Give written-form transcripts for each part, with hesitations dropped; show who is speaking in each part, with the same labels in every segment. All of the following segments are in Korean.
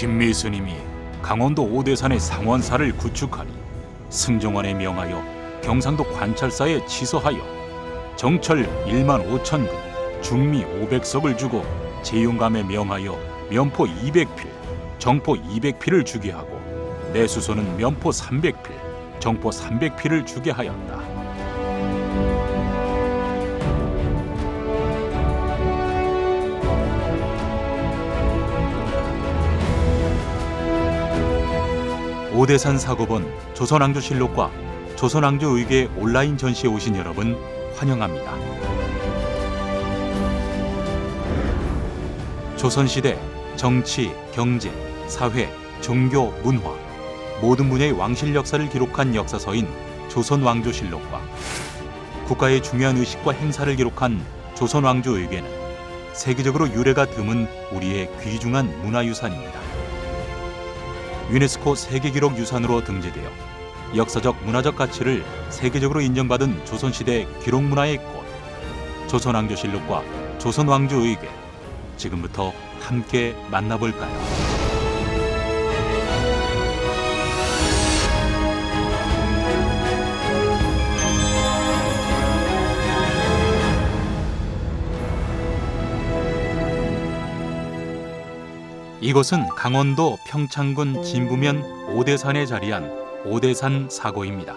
Speaker 1: 신미 스님이 강원도 오대산의 상원사를 구축하니 승정원에 명하여 경상도 관찰사에 치서하여 정철 1만 5천 근, 중미 500석을 주고 재윤감에 명하여 면포 200필, 정포 200필을 주게 하고 내수소는 면포 300필, 정포 300필을 주게 하였다. 오대산 사고본 조선왕조실록과 조선왕조의궤 온라인 전시에 오신 여러분 환영합니다. 조선시대 정치, 경제, 사회, 종교, 문화 모든 분야의 왕실 역사를 기록한 역사서인 조선왕조실록과 국가의 중요한 의식과 행사를 기록한 조선왕조의궤는 세계적으로 유래가 드문 우리의 귀중한 문화유산입니다. 유네스코 세계기록유산으로 등재되어 역사적 문화적 가치를 세계적으로 인정받은 조선시대 기록문화의 꽃 조선왕조실록과 조선왕조의궤, 지금부터 함께 만나볼까요? 이곳은 강원도 평창군 진부면 오대산에 자리한 오대산 사고입니다.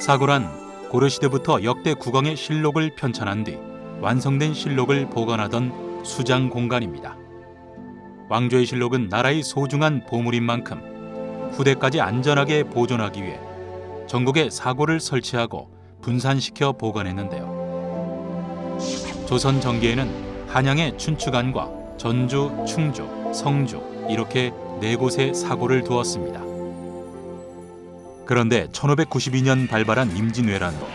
Speaker 1: 사고란 고려시대부터 역대 국왕의 실록을 편찬한 뒤 완성된 실록을 보관하던 수장 공간입니다. 왕조의 실록은 나라의 소중한 보물인 만큼 후대까지 안전하게 보존하기 위해 전국에 사고를 설치하고 분산시켜 보관했는데요. 조선 전기에는 한양의 춘추관과 전주, 충주, 성주 이렇게 4곳에 사고를 두었습니다. 그런데 1592년 발발한 임진왜란으로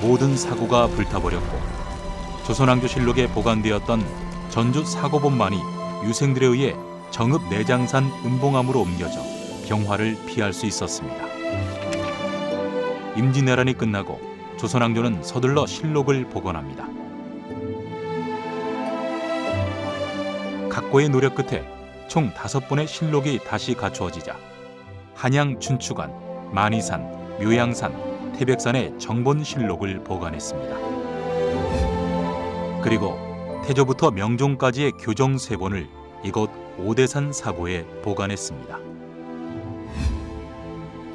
Speaker 1: 모든 사고가 불타버렸고 조선왕조실록에 보관되었던 전주 사고본만이 유생들에 의해 정읍 내장산 은봉암으로 옮겨져 병화를 피할 수 있었습니다. 임진왜란이 끝나고 조선왕조는 서둘러 실록을 복원합니다. 각고의 노력 끝에 총 5번의 실록이 다시 갖추어지자 한양 춘추관, 만이산, 묘양산, 태백산의 정본 실록을 보관했습니다. 그리고 태조부터 명종까지의 교정 3본을 이곳 오대산 사고에 보관했습니다.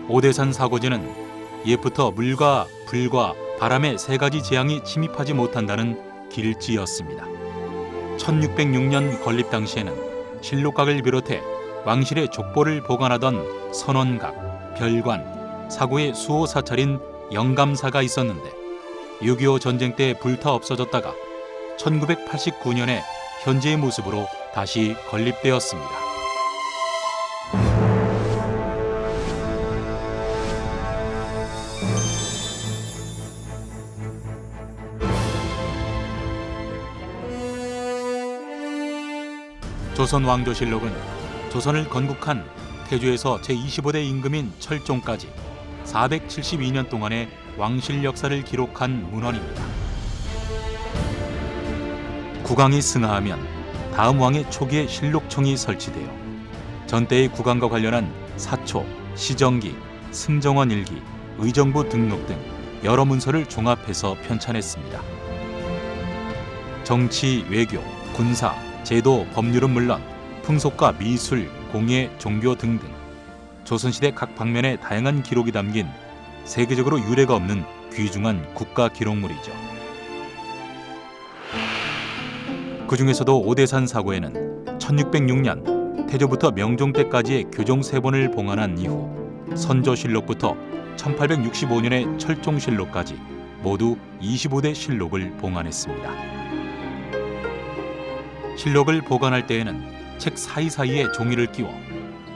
Speaker 1: 오대산 사고지는 옛부터 물과 불과 바람의 3가지 재앙이 침입하지 못한다는 길지였습니다. 1606년 건립 당시에는 실록각을 비롯해 왕실의 족보를 보관하던 선원각, 별관, 사고의 수호 사찰인 영감사가 있었는데 6.25 전쟁 때 불타 없어졌다가 1989년에 현재의 모습으로 다시 건립되었습니다. 조선왕조실록은 조선을 건국한 태조에서 제25대 임금인 철종까지 472년 동안의 왕실 역사를 기록한 문헌입니다. 국왕이 승하하면 다음 왕의 초기에 실록청이 설치되어 전때의 국왕과 관련한 사초, 시정기, 승정원 일기, 의정부 등록 등 여러 문서를 종합해서 편찬했습니다. 정치, 외교, 군사, 제도, 법률은 물론 풍속과 미술, 공예, 종교 등등 조선시대 각 방면에 다양한 기록이 담긴 세계적으로 유례가 없는 귀중한 국가 기록물이죠. 그 중에서도 오대산 사고에는 1606년 태조부터 명종 때까지의 교정 3본을 봉안한 이후 선조실록부터 1865년의 철종실록까지 모두 25대 실록을 봉안했습니다. 실록을 보관할 때에는 책 사이사이에 종이를 끼워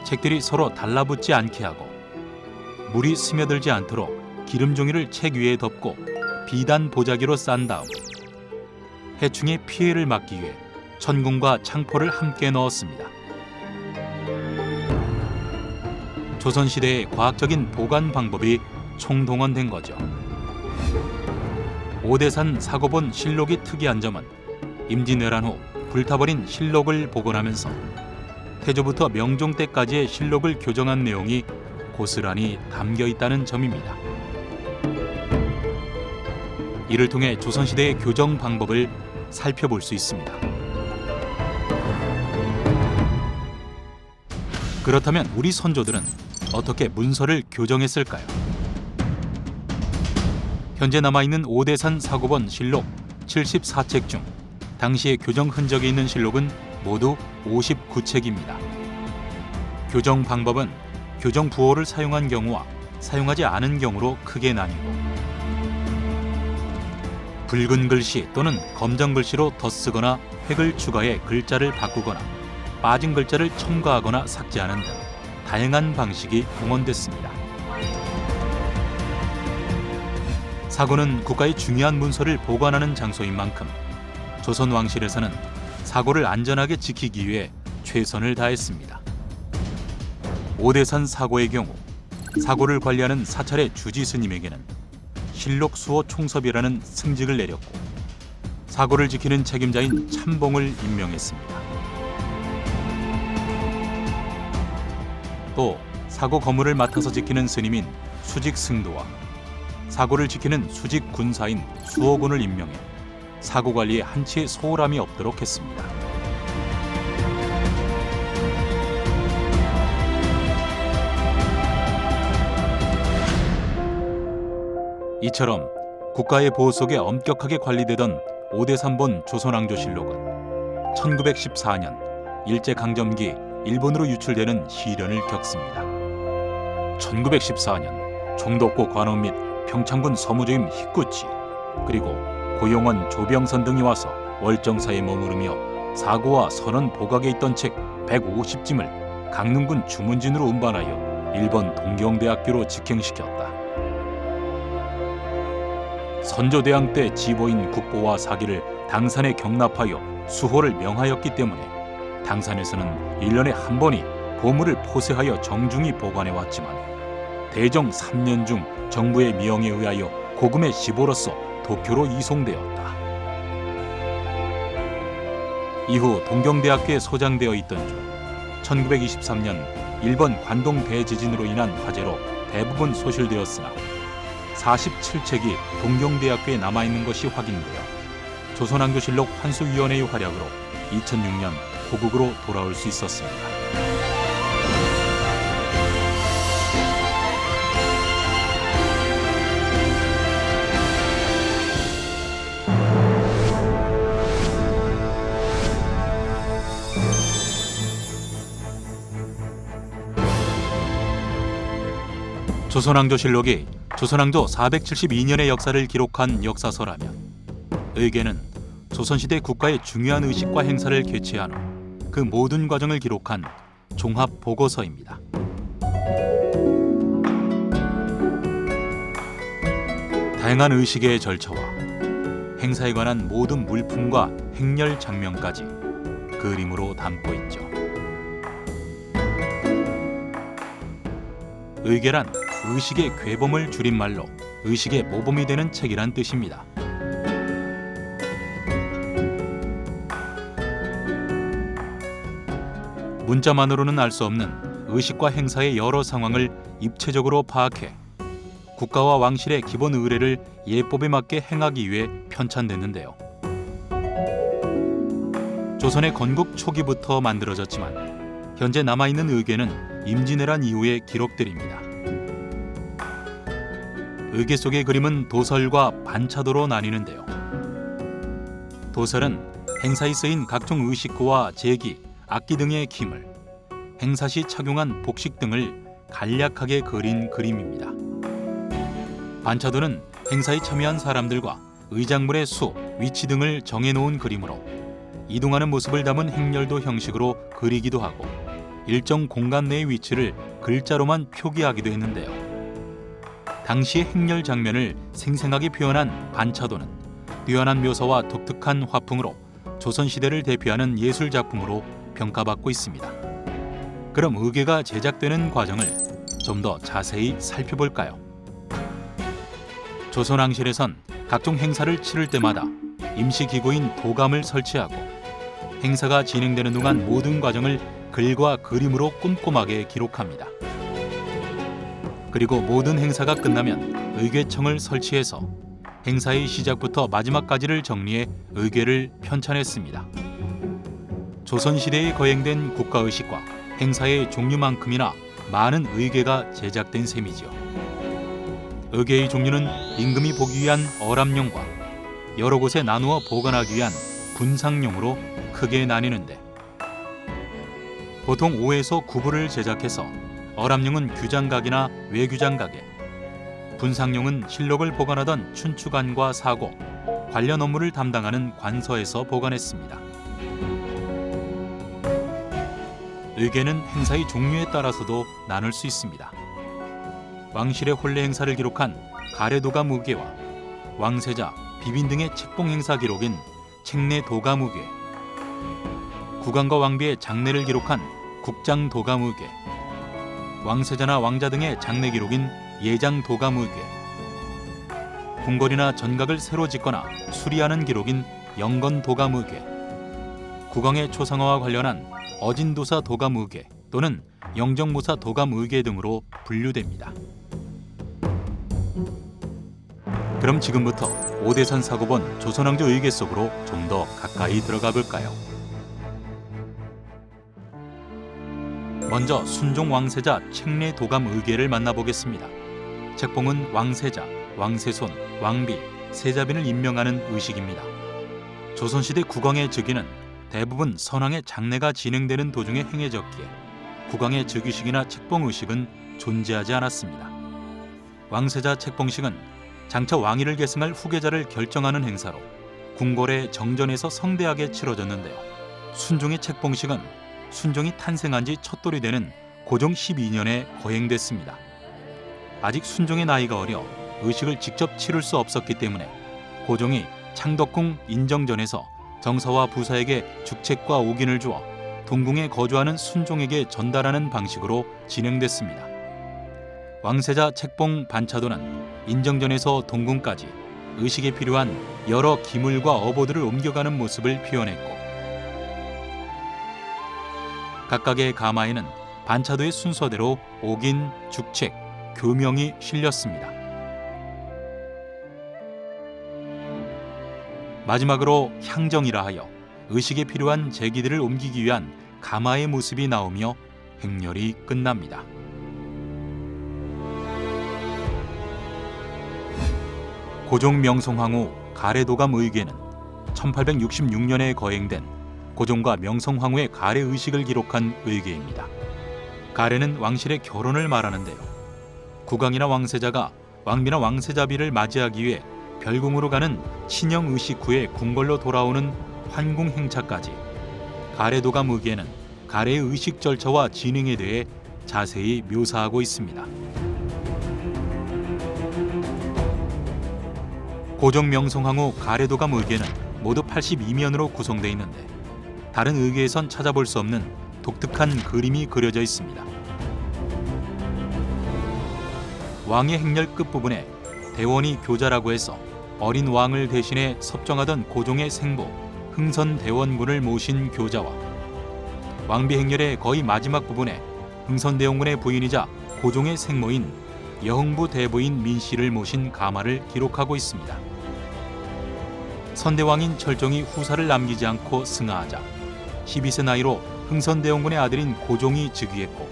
Speaker 1: 책들이 서로 달라붙지 않게 하고 물이 스며들지 않도록 기름 종이를 책 위에 덮고 비단 보자기로 싼 다음 해충의 피해를 막기 위해 천궁과 창포를 함께 넣었습니다. 조선시대의 과학적인 보관 방법이 총동원된 거죠. 오대산 사고본 실록이 특이한 점은 임진왜란 후 불타버린 실록을 복원하면서 태조부터 명종 때까지의 실록을 교정한 내용이 고스란히 담겨 있다는 점입니다. 이를 통해 조선시대의 교정 방법을 살펴볼 수 있습니다. 그렇다면 우리 선조들은 어떻게 문서를 교정했을까요? 현재 남아있는 오대산 사고본 실록 74책 중 당시의 교정 흔적이 있는 실록은 모두 59책입니다. 교정 방법은 교정 부호를 사용한 경우와 사용하지 않은 경우로 크게 나뉘고, 붉은 글씨 또는 검정 글씨로 덧쓰거나 획을 추가해 글자를 바꾸거나 빠진 글자를 첨가하거나 삭제하는 등 다양한 방식이 동원됐습니다. 사고는 국가의 중요한 문서를 보관하는 장소인 만큼 조선 왕실에서는 사고를 안전하게 지키기 위해 최선을 다했습니다. 오대산 사고의 경우 사고를 관리하는 사찰의 주지 스님에게는 실록 수호 총섭이라는 승직을 내렸고, 사고를 지키는 책임자인 참봉을 임명했습니다. 또 사고 거물을 맡아서 지키는 스님인 수직 승도와 사고를 지키는 수직 군사인 수호군을 임명해 사고 관리에 한치의 소홀함이 없도록 했습니다. 이처럼 국가의 보호 속에 엄격하게 관리되던 오대산본 조선왕조실록은 1914년 일제강점기 일본으로 유출되는 시련을 겪습니다. 1914년 총독고 관원 및 평창군 서무조임 히쿠치, 그리고 고용원 조병선 등이 와서 월정사에 머무르며 사고와 선언 보각에 있던 책 150짐을 강릉군 주문진으로 운반하여 일본 동경대학교로 직행시켰다. 선조대왕 때 지보인 국보와 사기를 당산에 경납하여 수호를 명하였기 때문에 당산에서는 1년에 한 번이 보물을 포쇄하여 정중히 보관해왔지만 대정 3년 중 정부의 명에 의하여 고금의 시보로서 도쿄로 이송되었다. 이후 동경대학교에 소장되어 있던 중 1923년 일본 관동 대지진으로 인한 화재로 대부분 소실되었으나 47책이 동경대학교에 남아있는 것이 확인되어 조선왕조실록 환수위원회의 활약으로 2006년 고국으로 돌아올 수 있었습니다. 조선왕조실록이 조선왕조 472년의 역사를 기록한 역사서라면, 의계는 조선시대 국가의 중요한 의식과 행사를 개최한 후 그 모든 과정을 기록한 종합 보고서입니다. 다양한 의식의 절차와 행사에 관한 모든 물품과 행렬 장면까지 그림으로 담고 있죠. 의계란 의식의 괴범을 줄임말로 의식의 모범이 되는 책이란 뜻입니다. 문자만으로는 알 수 없는 의식과 행사의 여러 상황을 입체적으로 파악해 국가와 왕실의 기본 의례를 예법에 맞게 행하기 위해 편찬됐는데요. 조선의 건국 초기부터 만들어졌지만 현재 남아있는 의궤는 임진왜란 이후의 기록들입니다. 의궤 속의 그림은 도설과 반차도로 나뉘는데요. 도설은 행사에 쓰인 각종 의식구와 제기, 악기 등의 기물, 행사 시 착용한 복식 등을 간략하게 그린 그림입니다. 반차도는 행사에 참여한 사람들과 의작물의 수, 위치 등을 정해놓은 그림으로 이동하는 모습을 담은 행렬도 형식으로 그리기도 하고 일정 공간 내의 위치를 글자로만 표기하기도 했는데요. 당시의 행렬 장면을 생생하게 표현한 반차도는 뛰어난 묘사와 독특한 화풍으로 조선시대를 대표하는 예술작품으로 평가받고 있습니다. 그럼 의궤가 제작되는 과정을 좀 더 자세히 살펴볼까요? 조선왕실에선 각종 행사를 치를 때마다 임시기구인 도감을 설치하고 행사가 진행되는 동안 모든 과정을 글과 그림으로 꼼꼼하게 기록합니다. 그리고 모든 행사가 끝나면 의궤청을 설치해서 행사의 시작부터 마지막까지를 정리해 의궤를 편찬했습니다. 조선시대에 거행된 국가의식과 행사의 종류만큼이나 많은 의궤가 제작된 셈이지요. 의궤의 종류는 임금이 보기 위한 어람용과 여러 곳에 나누어 보관하기 위한 분상용으로 크게 나뉘는데, 보통 5에서 9부를 제작해서 어람용은 규장각이나 외규장각에, 분상용은 실록을 보관하던 춘추관과 사고, 관련 업무를 담당하는 관서에서 보관했습니다. 의궤는 행사의 종류에 따라서도 나눌 수 있습니다. 왕실의 혼례 행사를 기록한 가래도감 의궤와 왕세자, 비빈 등의 책봉 행사 기록인 책례도감 의궤, 국왕과 왕비의 장례를 기록한 국장도감 의궤, 왕세자나 왕자 등의 장례 기록인 예장도감 의궤, 궁궐이나 전각을 새로 짓거나 수리하는 기록인 영건도감 의궤, 국왕의 초상화와 관련한 어진도사 도감 의궤 또는 영정모사 도감 의궤 등으로 분류됩니다. 그럼 지금부터 오대산 사고본 조선왕조 의궤 속으로 좀 더 가까이 들어가 볼까요? 먼저 순종 왕세자 책례도감 의궤를 만나보겠습니다. 책봉은 왕세자, 왕세손, 왕비, 세자빈을 임명하는 의식입니다. 조선시대 국왕의 즉위는 대부분 선왕의 장례가 진행되는 도중에 행해졌기에 국왕의 즉위식이나 책봉의식은 존재하지 않았습니다. 왕세자 책봉식은 장차 왕위를 계승할 후계자를 결정하는 행사로 궁궐의 정전에서 성대하게 치러졌는데요. 순종의 책봉식은 순종이 탄생한 지 첫돌이 되는 고종 12년에 거행됐습니다. 아직 순종의 나이가 어려 의식을 직접 치를 수 없었기 때문에 고종이 창덕궁 인정전에서 정사와 부사에게 죽책과 옥인을 주어 동궁에 거주하는 순종에게 전달하는 방식으로 진행됐습니다. 왕세자 책봉 반차도는 인정전에서 동궁까지 의식에 필요한 여러 기물과 어보들을 옮겨가는 모습을 표현했고, 각각의 가마에는 반차도의 순서대로 옥인, 죽책, 교명이 실렸습니다. 마지막으로 향정이라 하여 의식에 필요한 제기들을 옮기기 위한 가마의 모습이 나오며 행렬이 끝납니다. 고종 명성황후 가래도감 의궤는 1866년에 거행된 고종과 명성황후의 가래 의식을 기록한 의궤입니다. 가래는 왕실의 결혼을 말하는데요. 국왕이나 왕세자가 왕비나 왕세자비를 맞이하기 위해 별궁으로 가는 친영 의식 후에 궁궐로 돌아오는 환궁 행차까지 가래도감 의궤는 가래의 의식 절차와 진행에 대해 자세히 묘사하고 있습니다. 고종 명성황후 가래도감 의궤는 모두 82면으로 구성되어 있는데 다른 의궤에선 찾아볼 수 없는 독특한 그림이 그려져 있습니다. 왕의 행렬 끝부분에 대원이 교자라고 해서 어린 왕을 대신해 섭정하던 고종의 생부 흥선대원군을 모신 교자와 왕비 행렬의 거의 마지막 부분에 흥선대원군의 부인이자 고종의 생모인 여흥부 대부인 민씨를 모신 가마를 기록하고 있습니다. 선대왕인 철종이 후사를 남기지 않고 승하하자 12세 나이로 흥선대원군의 아들인 고종이 즉위했고,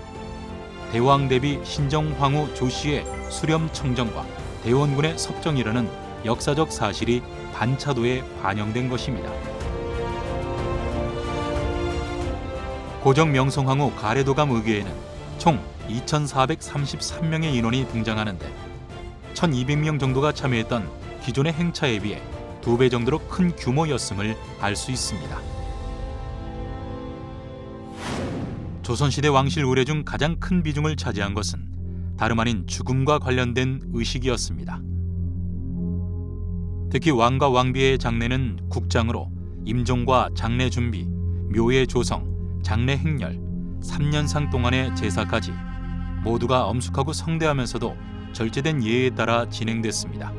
Speaker 1: 대왕 대비 신정황후 조씨의 수렴청정과 대원군의 섭정이라는 역사적 사실이 반차도에 반영된 것입니다. 고종 명성황후 가래도감 의궤에는 총 2,433명의 인원이 등장하는데 1,200명 정도가 참여했던 기존의 행차에 비해 2배 정도로 큰 규모였음을 알 수 있습니다. 조선시대 왕실 의례 중 가장 큰 비중을 차지한 것은 다름 아닌 죽음과 관련된 의식이었습니다. 특히 왕과 왕비의 장례는 국장으로 임종과 장례 준비, 묘의 조성, 장례 행렬, 3년상 동안의 제사까지 모두가 엄숙하고 성대하면서도 절제된 예에 따라 진행됐습니다.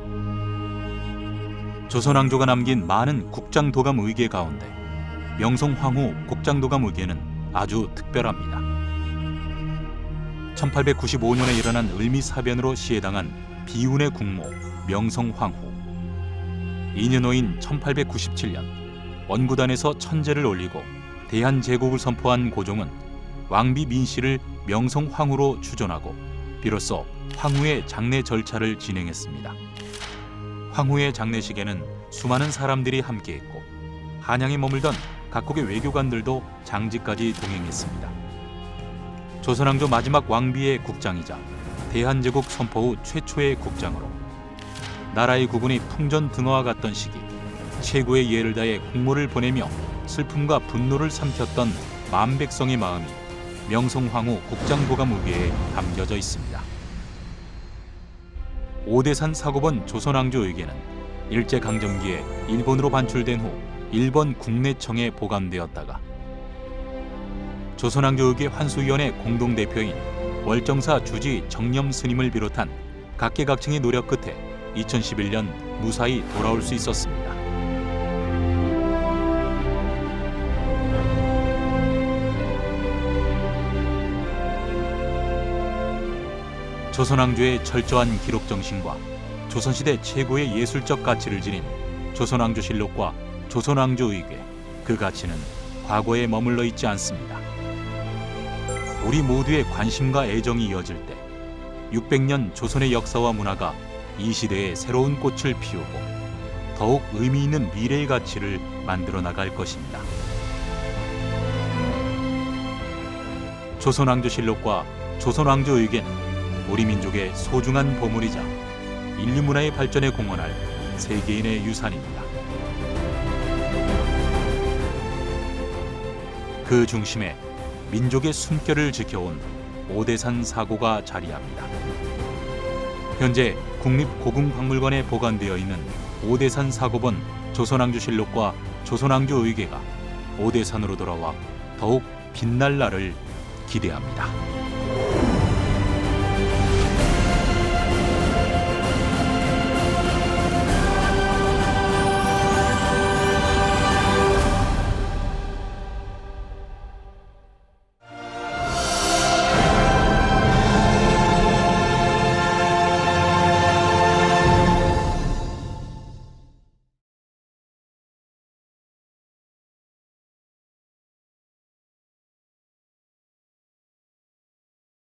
Speaker 1: 조선왕조가 남긴 많은 국장도감 의궤 가운데 명성황후 국장도감 의궤는 아주 특별합니다. 1895년에 일어난 을미사변으로 시해당한 비운의 국모 명성황후. 2년 후인 1897년 원구단에서 천제를 올리고 대한제국을 선포한 고종은 왕비 민씨를 명성황후로 추존하고 비로소 황후의 장례 절차를 진행했습니다. 황후의 장례식에는 수많은 사람들이 함께했고 한양에 머물던 각국의 외교관들도 장지까지 동행했습니다. 조선왕조 마지막 왕비의 국장이자 대한제국 선포 후 최초의 국장으로 나라의 국운이 풍전등화와 같던 시기 최고의 예를 다해 국모를 보내며 슬픔과 분노를 삼켰던 만백성의 마음이 명성황후 국장도감 의궤에 담겨져 있습니다. 오대산 사고본 조선왕조 의궤는 일제강점기에 일본으로 반출된 후 일본 국내청에 보관되었다가 조선왕조 의궤 환수위원회 공동대표인 월정사 주지 정념 스님을 비롯한 각계각층의 노력 끝에 2011년 무사히 돌아올 수 있었습니다. 조선왕조의 철저한 기록 정신과 조선시대 최고의 예술적 가치를 지닌 조선왕조실록과 조선왕조 의궤, 그 가치는 과거에 머물러 있지 않습니다. 우리 모두의 관심과 애정이 이어질 때 600년 조선의 역사와 문화가 이 시대에 새로운 꽃을 피우고 더욱 의미 있는 미래의 가치를 만들어 나갈 것입니다. 조선왕조실록과 조선왕조 의궤는 우리 민족의 소중한 보물이자 인류 문화의 발전에 공헌할 세계인의 유산입니다. 그 중심에 민족의 숨결을 지켜온 오대산 사고가 자리합니다. 현재 국립고궁박물관에 보관되어 있는 오대산 사고본 조선왕조실록과 조선왕조 의궤가 오대산으로 돌아와 더욱 빛날 날을 기대합니다.